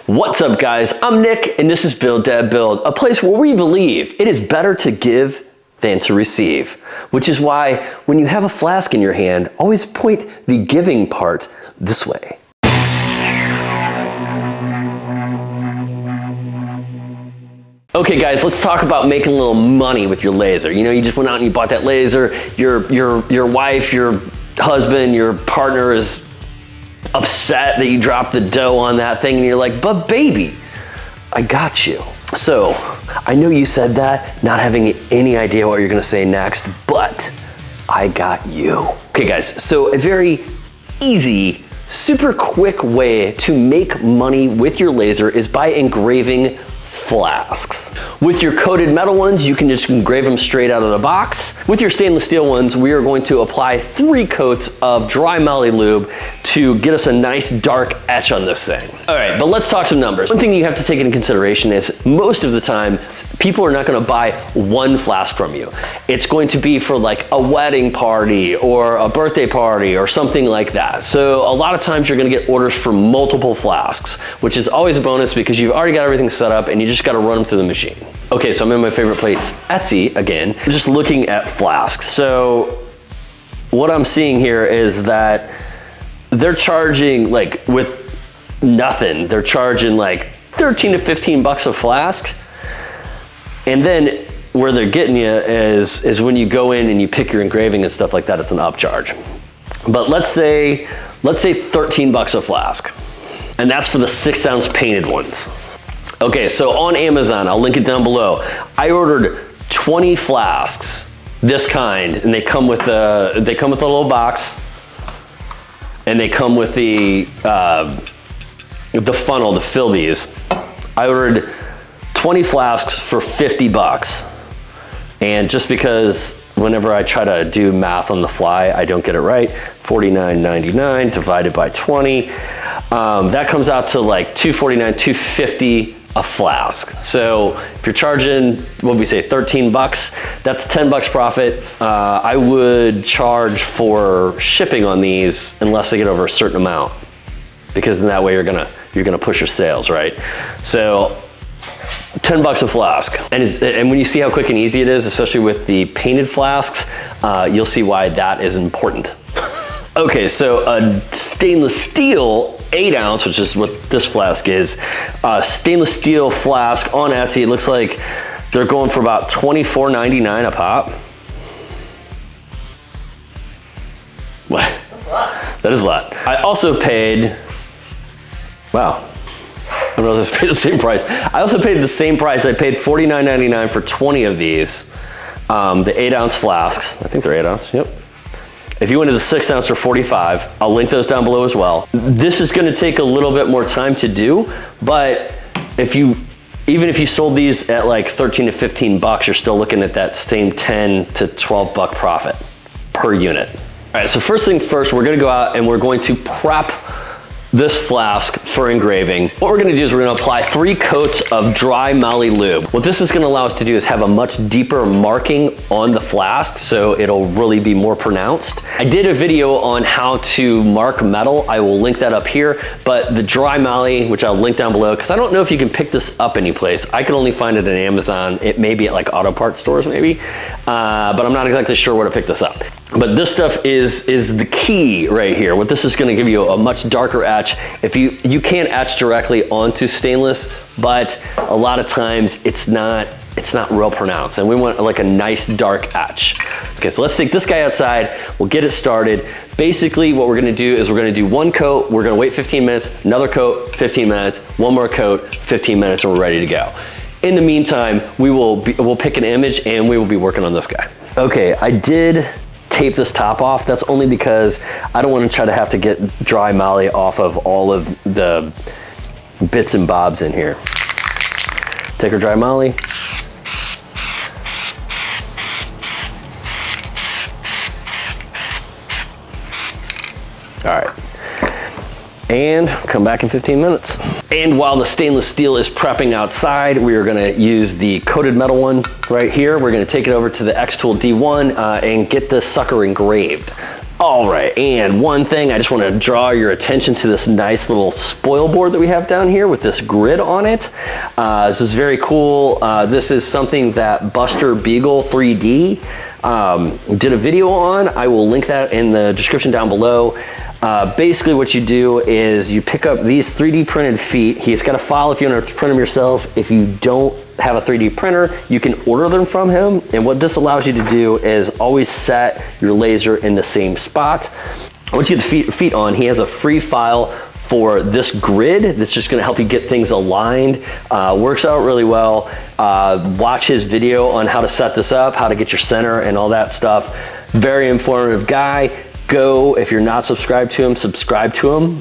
What's up guys, I'm Nick and this is Build Dad Build, a place where we believe it is better to give than to receive, which is why when you have a flask in your hand, always point the giving part this way. Okay guys, let's talk about making a little money with your laser. You know, you just went out and you bought that laser, your wife, your husband, your partner is upset that you dropped the dough on that thing and you're like, but baby, I got you. So I know you said that, not having any idea what you're gonna say next, but I got you. Okay guys, so a very easy, super quick way to make money with your laser is by engraving flasks. With your coated metal ones, you can just engrave them straight out of the box. With your stainless steel ones, we are going to apply 3 coats of dry Moly Lube to get us a nice dark etch on this thing. All right, but let's talk some numbers. One thing you have to take into consideration is most of the time, people are not gonna buy one flask from you. It's going to be for like a wedding party or a birthday party or something like that. So a lot of times you're gonna get orders for multiple flasks, which is always a bonus because you've already got everything set up and you just gotta run them through the machine. Okay, so I'm in my favorite place, Etsy again. I'm just looking at flasks. So what I'm seeing here is that they're charging like with nothing. They're charging like 13 to 15 bucks a flask. And then where they're getting you is when you go in and you pick your engraving and stuff like that, it's an upcharge. But let's say 13 bucks a flask. And that's for the 6-ounce painted ones. Okay, so on Amazon, I'll link it down below. I ordered 20 flasks, this kind, and they come with a little box, and they come with the funnel to fill these. I ordered 20 flasks for 50 bucks. And just because whenever I try to do math on the fly, I don't get it right, $49.99 divided by 20, that comes out to like $249, $250 a flask. So if you're charging, what would we say, 13 bucks, that's 10 bucks profit. I would charge for shipping on these unless they get over a certain amount, because in that way you're gonna push your sales, right? So 10 bucks a flask. And when you see how quick and easy it is, especially with the painted flasks, you'll see why that is important. Okay, so a stainless steel 8-ounce, which is what this flask is, stainless steel flask on Etsy. It looks like they're going for about $24.99 a pop. What? That's a lot. That is a lot. I also paid, wow. I don't know if I paid the same price. I also paid the same price. I paid $49.99 for 20 of these, the 8-ounce flasks. I think they're 8-ounce, yep. If you went to the 6-ounce or 45, I'll link those down below as well. This is gonna take a little bit more time to do, but even if you sold these at like 13 to 15 bucks, you're still looking at that same 10 to 12 buck profit per unit. All right, so first thing first, we're gonna go out and we're going to prep this flask for engraving. What we're gonna do is we're gonna apply 3 coats of dry Moly Lube. What this is gonna allow us to do is have a much deeper marking on the flask, so it'll really be more pronounced. I did a video on how to mark metal. I will link that up here, but the dry Moly, which I'll link down below, because I don't know if you can pick this up anyplace. I can only find it on Amazon. It may be at like auto parts stores maybe, but I'm not exactly sure where to pick this up. But this stuff is the key right here. What this is gonna give you a much darker etch. If you can etch directly onto stainless, but a lot of times it's not real pronounced, and we want like a nice dark etch. Okay, so let's take this guy outside, we'll get it started. Basically what we're gonna do is we're gonna do 1 coat, we're gonna wait 15 minutes, another coat, 15 minutes, 1 more coat, 15 minutes, and we're ready to go. In the meantime, we'll pick an image and we will be working on this guy. Okay, I did tape this top off. That's only because I don't want to try to have to get dry Moly off of all of the bits and bobs in here. Take our dry Moly. All right. And come back in 15 minutes. And while the stainless steel is prepping outside, we are gonna use the coated metal one right here. We're gonna take it over to the xTool D1 and get this sucker engraved. All right, and one thing, I just want to draw your attention to this nice little spoil board that we have down here with this grid on it. This is very cool. This is something that Buster Beagle 3D did a video on. I will link that in the description down below. Basically what you do is you pick up these 3D printed feet. He's got a file if you want to print them yourself. If you don't have a 3D printer, you can order them from him. And what this allows you to do is always set your laser in the same spot. Once you get the feet on, he has a free file for this grid that's just gonna help you get things aligned. Works out really well. Watch his video on how to set this up, how to get your center and all that stuff. Very informative guy. Go, if you're not subscribed to him, subscribe to him.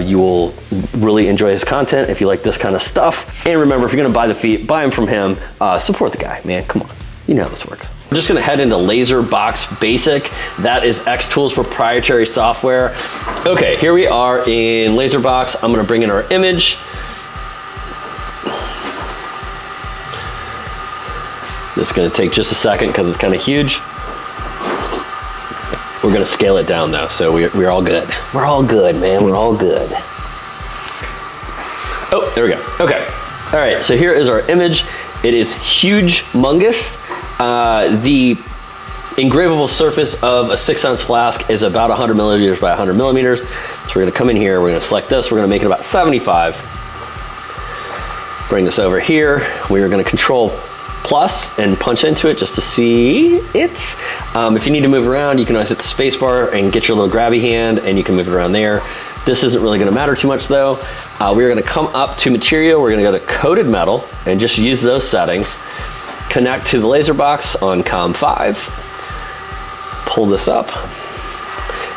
You will really enjoy his content if you like this kind of stuff. And remember, if you're gonna buy the feet, buy them from him. Support the guy, man, come on. You know how this works. I'm just gonna head into Laser Box Basic. That is xTool's proprietary software. Okay, here we are in Laser Box. I'm gonna bring in our image. This is gonna take just a second because it's kind of huge. We're gonna scale it down though, so we're all good. We're all good, man, we're all good. Oh, there we go, okay. All right, so here is our image. It is huge-mongous. The engravable surface of a 6-ounce flask is about 100 milliliters by 100 millimeters. So we're gonna come in here, we're gonna select this, we're gonna make it about 75. Bring this over here. We're gonna control plus and punch into it just to see it. If you need to move around, you can always hit the space bar and get your little grabby hand and you can move it around there. This isn't really gonna matter too much though. We're gonna come up to material, we're gonna go to coated metal and just use those settings. Connect to the laser box on COM5. Pull this up.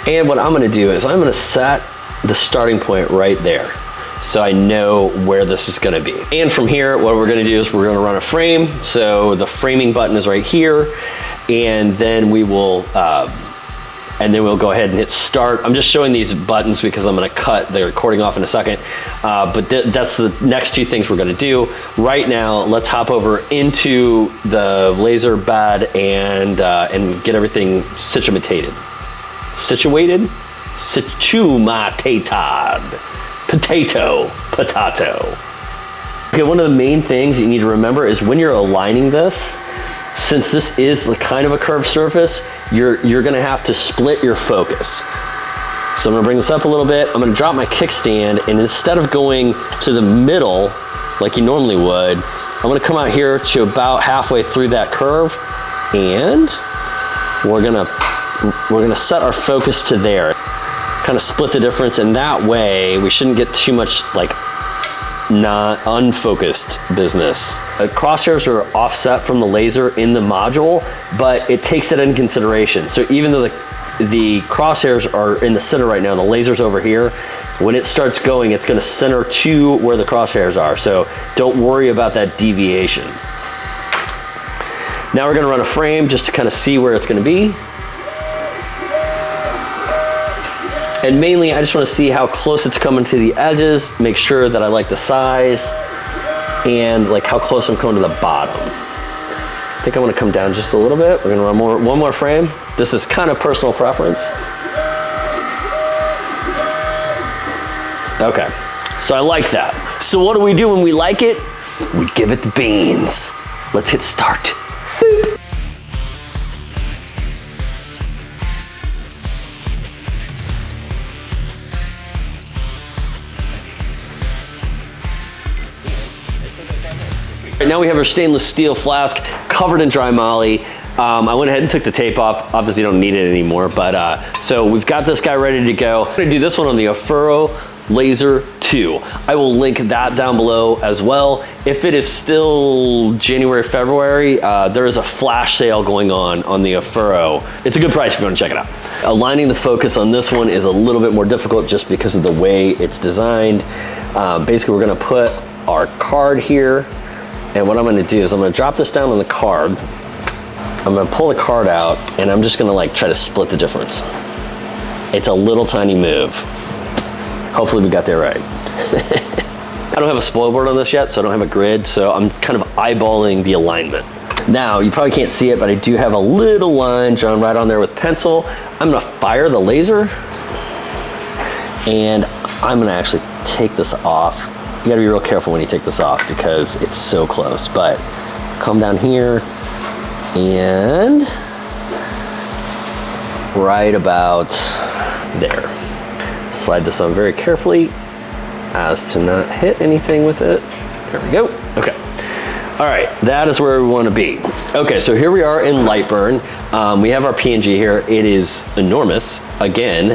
And what I'm gonna do is I'm gonna set the starting point right there, so I know where this is gonna be. And from here, what we're gonna do is we're gonna run a frame. So the framing button is right here, and then we will, we'll go ahead and hit start. I'm just showing these buttons because I'm gonna cut the recording off in a second, but that's the next two things we're gonna do. Right now, let's hop over into the laser bed and get everything situated. Situated? Situated. Potato. Okay, one of the main things you need to remember is when you're aligning this, since this is kind of a curved surface, you're gonna have to split your focus. So I'm gonna bring this up a little bit. I'm gonna drop my kickstand, and instead of going to the middle like you normally would, I'm gonna come out here to about halfway through that curve, and we're gonna set our focus to there. Kind of split the difference, and that way we shouldn't get too much like not unfocused business. The crosshairs are offset from the laser in the module, but it takes that into consideration. So even though the crosshairs are in the center right now, the laser's over here, when it starts going, it's gonna center to where the crosshairs are. So don't worry about that deviation. Now we're gonna run a frame just to kind of see where it's gonna be. And mainly, I just want to see how close it's coming to the edges, make sure that I like the size, and like how close I'm coming to the bottom. I think I want to come down just a little bit. We're going to run one more frame. This is kind of personal preference. Okay, so I like that. So what do we do when we like it? We give it the beans. Let's hit start. Boop. Right now we have our stainless steel flask covered in dry moly. I went ahead and took the tape off. Obviously don't need it anymore, but so we've got this guy ready to go. I'm gonna do this one on the Aefuro Laser 2. I will link that down below as well. If it is still January, February, there is a flash sale going on the Aefuro. It's a good price if you want to check it out. Aligning the focus on this one is a little bit more difficult just because of the way it's designed. Basically, we're gonna put our card here. And what I'm gonna do is I'm gonna drop this down on the card. I'm gonna pull the card out, and I'm just gonna like try to split the difference. It's a little tiny move. Hopefully we got that right. I don't have a spoilboard on this yet, so I don't have a grid, so I'm kind of eyeballing the alignment. Now, you probably can't see it, but I do have a little line drawn right on there with pencil. I'm gonna fire the laser, and I'm gonna actually take this off. You gotta be real careful when you take this off because it's so close, but come down here and right about there. Slide this on very carefully as to not hit anything with it. There we go, okay. All right, that is where we want to be. Okay, so here we are in Lightburn. We have our PNG here. It is enormous, again,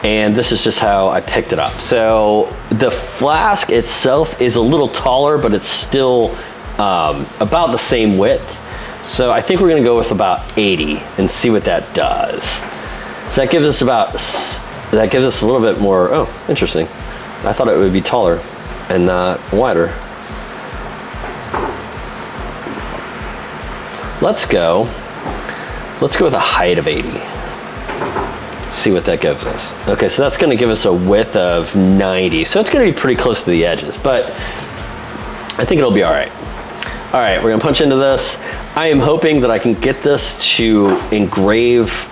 and this is just how I picked it up. So the flask itself is a little taller, but it's still about the same width. So I think we're gonna go with about 80 and see what that does. So that gives us a little bit more, oh, interesting. I thought it would be taller and not wider. Let's go with a height of 80. Let's see what that gives us. Okay, so that's gonna give us a width of 90. So it's gonna be pretty close to the edges, but I think it'll be all right. All right, we're gonna punch into this. I am hoping that I can get this to engrave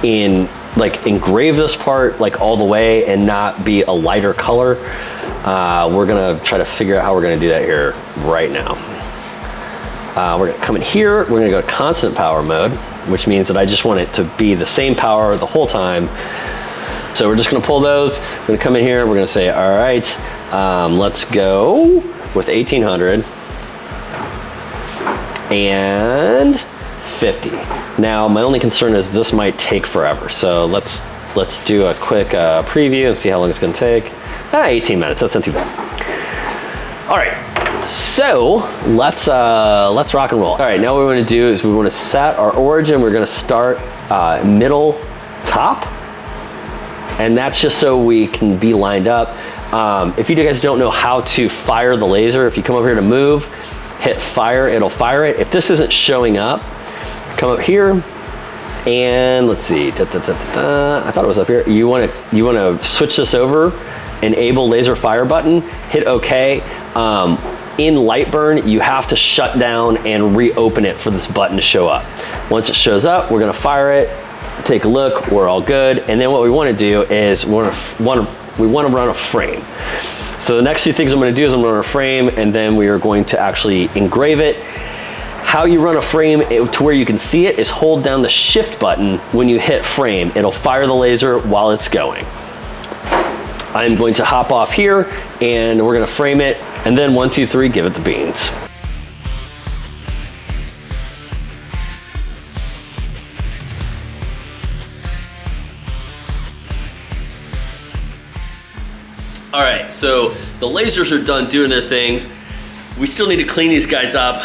this part like all the way and not be a lighter color. We're gonna try to figure out how we're gonna do that here right now. We're gonna come in here, we're gonna go to constant power mode, which means that I just want it to be the same power the whole time. So we're just gonna pull those, we're gonna come in here, we're gonna say, all right, let's go with 1800 and 50. Now, my only concern is this might take forever. So let's do a quick preview and see how long it's gonna take. 18 minutes, that's not too bad. All right. So let's rock and roll. All right, now what we want to do is we want to set our origin. We're going to start middle top, and that's just so we can be lined up. If you guys don't know how to fire the laser, if you come over here to move, hit fire, it'll fire it. If this isn't showing up, come up here and let's see. I thought it was up here. You want to switch this over, enable laser fire button, hit OK. In Lightburn, you have to shut down and reopen it for this button to show up. Once it shows up, we're gonna fire it, take a look, we're all good. And then what we wanna do is we wanna run a frame. So the next two things I'm gonna do is I'm gonna run a frame, and then we are going to actually engrave it. How you run a frame to where you can see it is hold down the shift button when you hit frame. It'll fire the laser while it's going. I'm going to hop off here and we're gonna frame it, and then 1, 2, 3, give it the beans. All right, so the lasers are done doing their things. We still need to clean these guys up.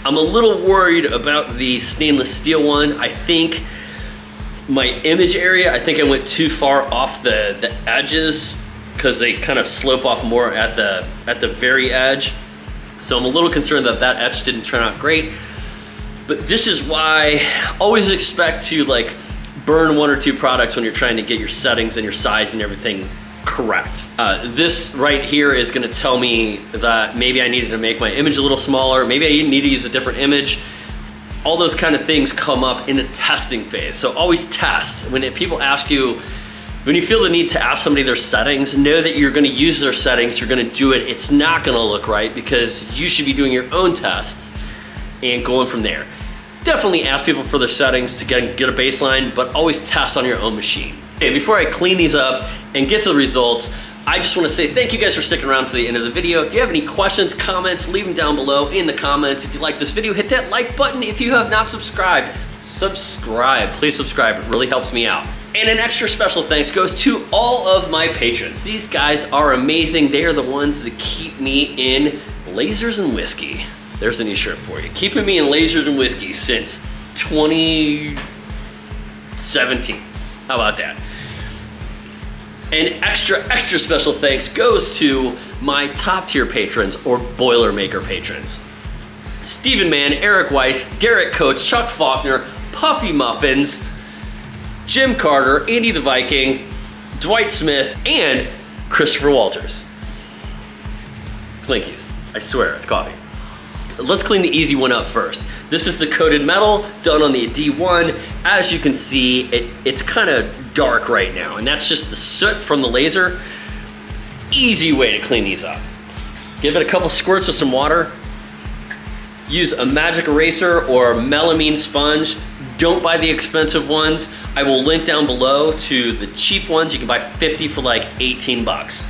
I'm a little worried about the stainless steel one. I think my image area, I think I went too far off the edges because they kind of slope off more at the very edge. So I'm a little concerned that that etch didn't turn out great. But this is why always expect to like burn 1 or 2 products when you're trying to get your settings and your size and everything correct. This right here is gonna tell me that maybe I needed to make my image a little smaller, maybe I need to use a different image. All those kind of things come up in the testing phase. So always test. When people ask you, when you feel the need to ask somebody their settings, know that you're gonna use their settings, you're gonna do it. It's not gonna look right because you should be doing your own tests and going from there. Definitely ask people for their settings to get a baseline, but always test on your own machine. Okay, before I clean these up and get to the results, I just want to say thank you guys for sticking around to the end of the video. If you have any questions, comments, leave them down below in the comments. If you like this video, hit that like button. If you have not subscribed, subscribe. Please subscribe, it really helps me out. And an extra special thanks goes to all of my patrons. These guys are amazing. They are the ones that keep me in lasers and whiskey. There's a new shirt for you. Keeping me in lasers and whiskey since 2017. How about that? An extra special thanks goes to my top tier patrons or Boilermaker patrons. Stephen Mann, Eric Weiss, Derek Coates, Chuck Faulkner, Puffy Muffins, Jim Carter, Andy the Viking, Dwight Smith, and Christopher Walters. Clinkies, I swear, it's coffee. let's clean the easy one up first. This is the coated metal done on the D1. As you can see, it's kind of dark right now, and that's just the soot from the laser. Easy way to clean these up. Give it a couple squirts of some water. Use a magic eraser or melamine sponge. Don't buy the expensive ones. I will link down below to the cheap ones. You can buy 50 for like 18 bucks.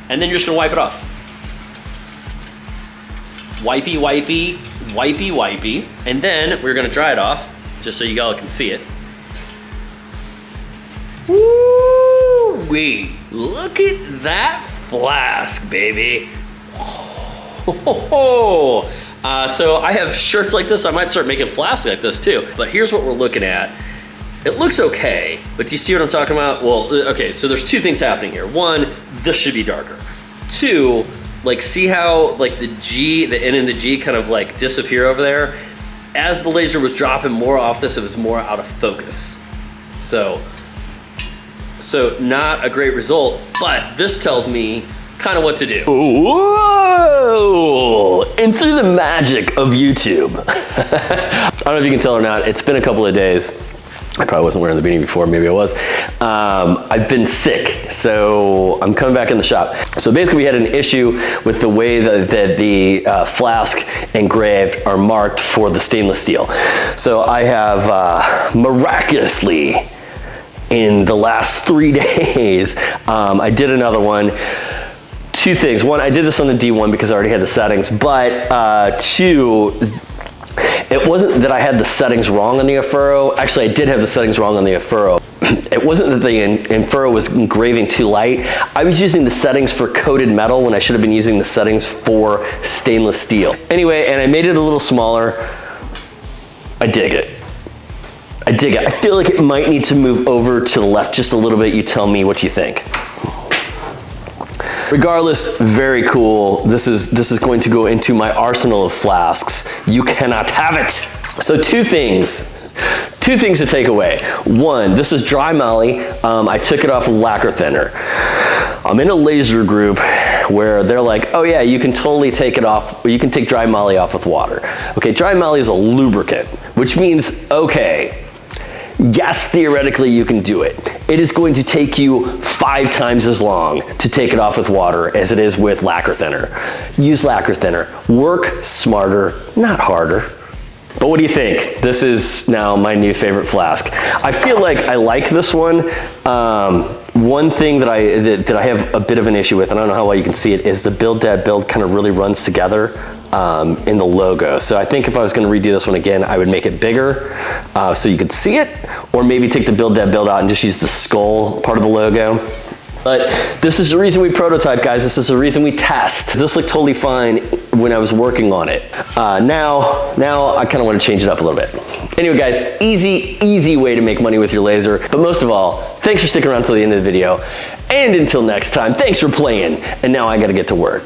And then you're just gonna wipe it off. Wipey, wipey, wipey, wipey. And then we're gonna dry it off, just so you all can see it. Woo-wee, look at that flask, baby. Oh. So I have shirts like this. I might start making flasks like this too. But here's what we're looking at. It looks okay, but do you see what I'm talking about? Well, okay, so there's two things happening here. One, this should be darker. Two, like see how like the G, the N and the G kind of like disappear over there? As the laser was dropping more off this, it was more out of focus. So not a great result, but this tells me kind of what to do. Whoa! And through the magic of YouTube. I don't know if you can tell or not, it's been a couple of days. I probably wasn't wearing the beanie before, maybe I was. I've been sick, so I'm coming back in the shop. So basically we had an issue with the way that the flask engraved are marked for the stainless steel. So I have miraculously, in the last 3 days, I did another one. Two things. One, I did this on the D1 because I already had the settings, but two, it wasn't that I had the settings wrong on the Aefuro. Actually, I did have the settings wrong on the Aefuro. It wasn't that the Aefuro was engraving too light. I was using the settings for coated metal when I should have been using the settings for stainless steel. Anyway, and I made it a little smaller. I dig it. I dig it. I feel like it might need to move over to the left just a little bit. You tell me what you think. Regardless, very cool. This is going to go into my arsenal of flasks. You cannot have it. So two things to take away. One, this is dry moly. I took it off with lacquer thinner. I'm in a laser group where they're like, oh yeah, you can totally take it off, you can take dry moly off with water. Okay, dry moly is a lubricant, which means, okay, yes, theoretically you can do it. It is going to take you 5 times as long to take it off with water as it is with lacquer thinner. Use lacquer thinner. Work smarter, not harder. But what do you think? This is now my new favorite flask. I feel like I like this one. One thing that I have a bit of an issue with, and I don't know how well you can see it, is the build dad build kind of really runs together in the logo. So I think if I was going to redo this one again, I would make it bigger so you could see it, or maybe take the build dad build out and just use the skull part of the logo. But this is the reason we prototype, guys. This is the reason we test. This looked totally fine when I was working on it. Now I kind of want to change it up a little bit. Anyway, guys, easy way to make money with your laser. But most of all, thanks for sticking around till the end of the video. And until next time, thanks for playing. And now I got to get to work.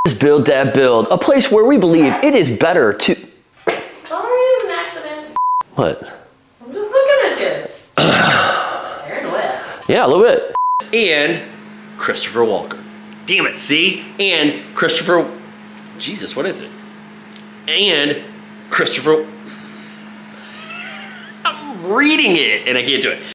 This is Build Dad Build, a place where we believe it is better to... Sorry, it was an accident. What? I'm just looking at you. You're wet. Yeah, a little bit. And Christopher Walker. Damn it, see? And Christopher... Jesus, what is it? And Christopher... I'm reading it and I can't do it.